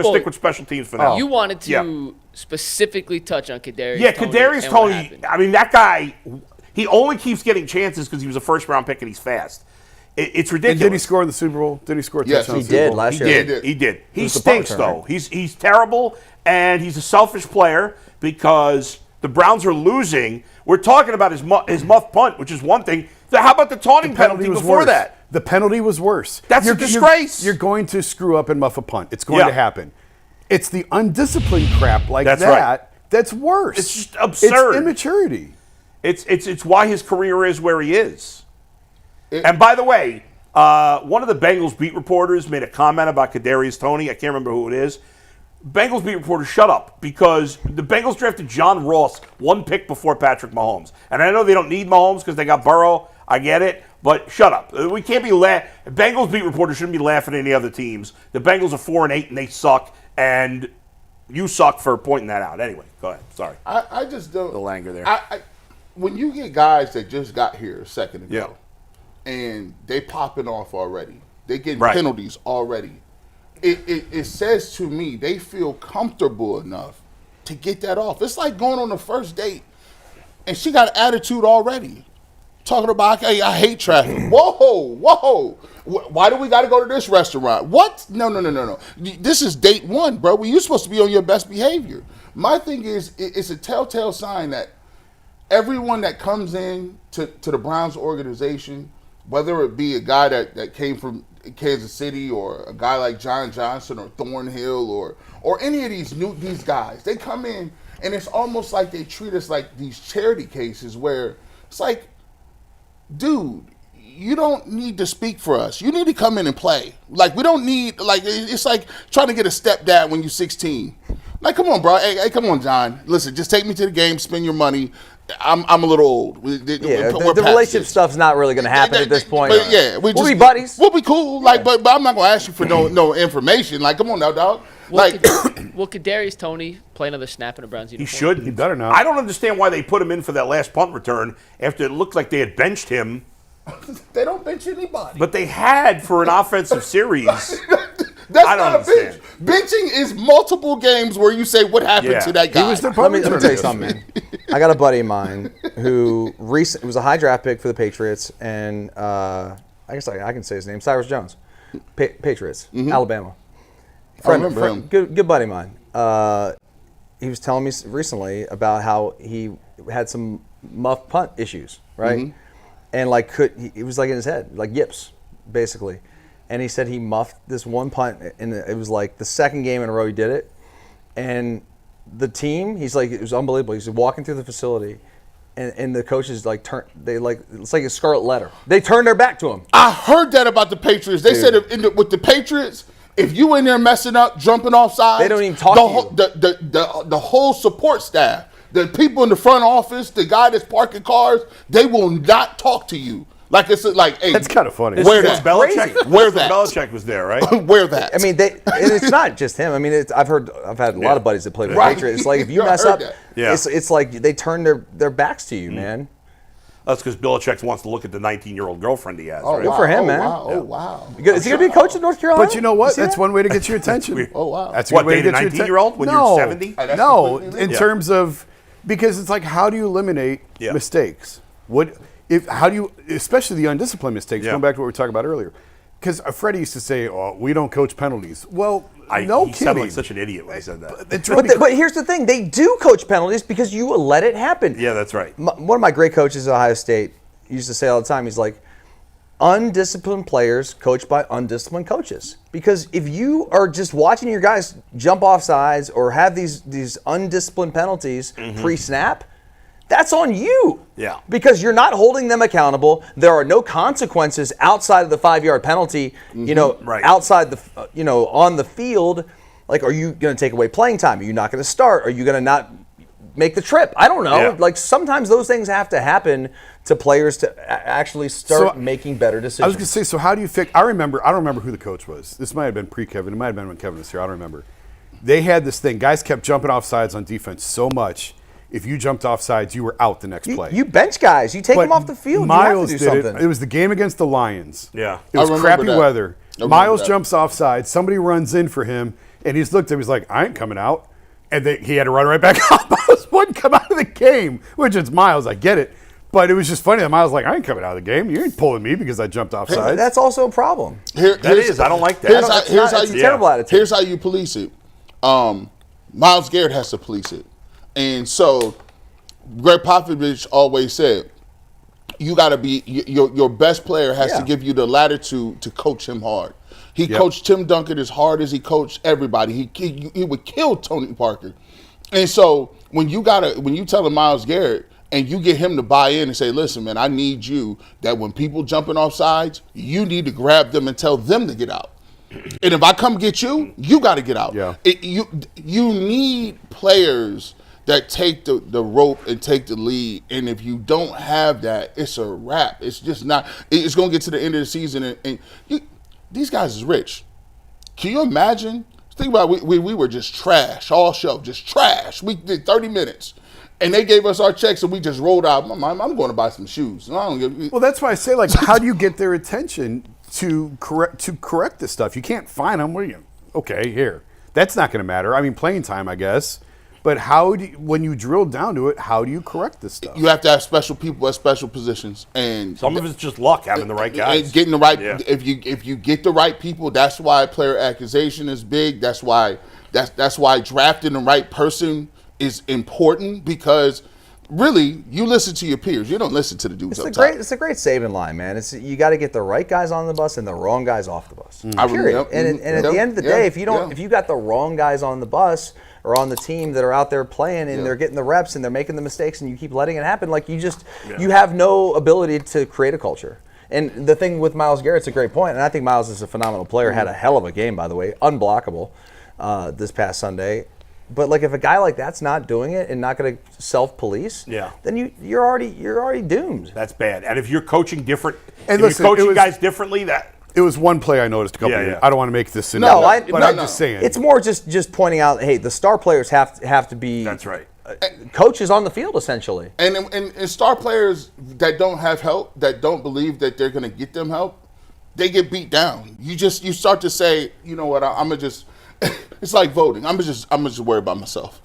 going to stick with special teams for now. You wanted to specifically touch on Kadarius. Yeah, Kadarius Toney. I mean, that guy. He only keeps getting chances because he was a first-round pick and he's fast. It's ridiculous. And did he score in the Super Bowl? Did he score a touchdown? He did last year. He did. He stinks, though. He's terrible, and he's a selfish player because the Browns are losing. We're talking about his muff punt, which is one thing. How about the taunting penalty before that? The penalty was worse. That's a disgrace. You're going to screw up and muff a punt. It's going to happen. It's the undisciplined crap like that right. that's worse. It's just absurd. It's immaturity. It's why his career is where he is. And by the way, one of the Bengals beat reporters made a comment about Kadarius Toney. I can't remember who it is. Bengals beat reporter, shut up, because the Bengals drafted John Ross one pick before Patrick Mahomes. And I know they don't need Mahomes because they got Burrow. I get it. But shut up. We can't be Bengals beat reporters shouldn't be laughing at any other teams. The Bengals are 4-8 and they suck. And you suck for pointing that out. Anyway, go ahead. Sorry. I just don't. The languor there. When you get guys that just got here a second ago, and they popping off already, they getting penalties already, it says to me they feel comfortable enough to get that off. It's like going on the first date, and she got an attitude already. Talking about, hey, I hate traffic. Whoa. Why do we got to go to this restaurant? What? No. This is date one, bro. You're supposed to be on your best behavior. My thing is, it's a telltale sign that everyone that comes in to the Browns organization, whether it be a guy that came from Kansas City or a guy like John Johnson or Thornhill or any of these guys, they come in and it's almost like they treat us like these charity cases where it's like, dude, you don't need to speak for us. You need to come in and play. Like, we don't need, like, it's like trying to get a stepdad when you're 16. Like, come on, bro. Hey, come on, John. Listen, just take me to the game, spend your money. I'm a little old. The relationship stuff's not really going to happen at this point. But yeah, we'll be buddies. We'll be cool. Like, but I'm not going to ask you for no information. Like, come on now, dog. Will Kadarius Toney play another snap in a Browns uniform? He should. He better not. I don't understand why they put him in for that last punt return after it looked like they had benched him. They don't bench anybody. But they had for an offensive series. That's not a bench. Benching is multiple games where you say, what happened to that guy? He was the Let me tell you something, man. I got a buddy of mine who was a high draft pick for the Patriots, and I guess I can say his name, Cyrus Jones, Patriots, Alabama. I remember him. Good buddy of mine. He was telling me recently about how he had some muff punt issues, right? And it was like in his head, like yips, basically. And he said he muffed this one punt, and it was like the second game in a row he did it. And the team, he's like, it was unbelievable. He's walking through the facility, and the coaches it's like a scarlet letter. They turned their back to him. I heard that about the Patriots. They said with the Patriots, if you in there messing up, jumping off sides, they don't even talk to you. The whole support staff, the people in the front office, the guy that's parking cars, they will not talk to you. Like it's like, hey, that's kind of funny. Wear that. Belichick was there, right? Wear that. I mean, it's not just him. I mean, I've had a lot of buddies that play for the Patriots. It's like if you mess up, it's like they turn their backs to you, man. That's because Belichick wants to look at the 19-year-old girlfriend he has. Oh, right? Good for him, man. Wow. Is he going to be a coach in North Carolina? But you know what? That's one way to get your attention. Oh, wow. That's a What, good way to date a get your attention. 19-year-old when you're 70? No, in terms of, because it's like, how do you eliminate mistakes? How do you, especially the undisciplined mistakes, going back to what we were talking about earlier. Because Freddie used to say, we don't coach penalties. Well, He sounded like such an idiot when he said that. But here's the thing. They do coach penalties because you let it happen. Yeah, that's right. One of my great coaches at Ohio State used to say all the time, he's like, undisciplined players coached by undisciplined coaches. Because if you are just watching your guys jump off sides or have these undisciplined penalties pre-snap, that's on you. Yeah. Because you're not holding them accountable. There are no consequences outside of the 5-yard penalty, outside the, on the field. Like, are you going to take away playing time? Are you not going to start? Are you going to not make the trip? I don't know. Yeah. Like, sometimes those things have to happen to players to actually start making better decisions. I was going to say, so how do you fix, I don't remember who the coach was. This might have been pre-Kevin. It might have been when Kevin was here. I don't remember. They had this thing. Guys kept jumping off sides on defense so much. If you jumped off sides, you were out the next play. You bench guys. You take them off the field. Miles you have to do something. It was the game against the Lions. Yeah. It was crappy weather. Miles that. jumps off sides. Somebody runs in for him, And he just looked at him. He's like, I ain't coming out. And he had to run right back up. Miles wouldn't come out of the game, which it's Miles. I get it. But it was just funny that Miles was like, I ain't coming out of the game. You ain't pulling me because I jumped offside. That's also a problem. That is. I don't like that. It's a terrible attitude. Here's how you police it. Myles Garrett has to police it. And so Greg Popovich always said, you got to be your best player has to give you the latitude to coach him hard. He coached Tim Duncan as hard as he coached everybody. He would kill Tony Parker. And so when you tell Myles Garrett and you get him to buy in and say, listen, man, I need you that when people jumping off sides, you need to grab them and tell them to get out. And if I come get you, you got to get out. Yeah. You need players that take the rope and take the lead. And if you don't have that, it's a wrap. It's just not. It's going to get to the end of the season. These guys is rich. Can you imagine? Think about it, we were just trash all show, just trash. We did 30 minutes. And they gave us our checks and we just rolled out. I'm going to buy some shoes. Well, that's why I say, like, how do you get their attention to correct this stuff? You can't find them. Okay, here. That's not going to matter. I mean, playing time, I guess. But when you drill down to it, how do you correct this stuff? You have to have special people at special positions, and some of it's just luck having the right guys. And getting the right. Yeah. If you get the right people, that's why player accusation is big. That's why drafting the right person is important, because really you listen to your peers. You don't listen to the dudes up top. It's a great saving line, man. You got to get the right guys on the bus and the wrong guys off the bus. Period. And at the end of the day, if you got the wrong guys on the bus or on the team that are out there playing and they're getting the reps and they're making the mistakes and you keep letting it happen, like you have no ability to create a culture. And the thing with Myles Garrett's a great point, and I think Myles is a phenomenal player. Had a hell of a game, by the way, unblockable this past Sunday. But like, if a guy like that's not doing it and not going to self-police, then you're already doomed. That's bad. And if you're coaching different, and if you're coaching guys differently, it was one play I noticed a couple of years. I don't want to make this scenario, but I'm just saying. It's more just pointing out, hey, the star players have to be. That's right. Coaches on the field, essentially. And star players that don't have help, that don't believe that they're going to get them help, they get beat down. You start to say, you know what, I'm gonna just. It's like voting. I'm just worried about myself.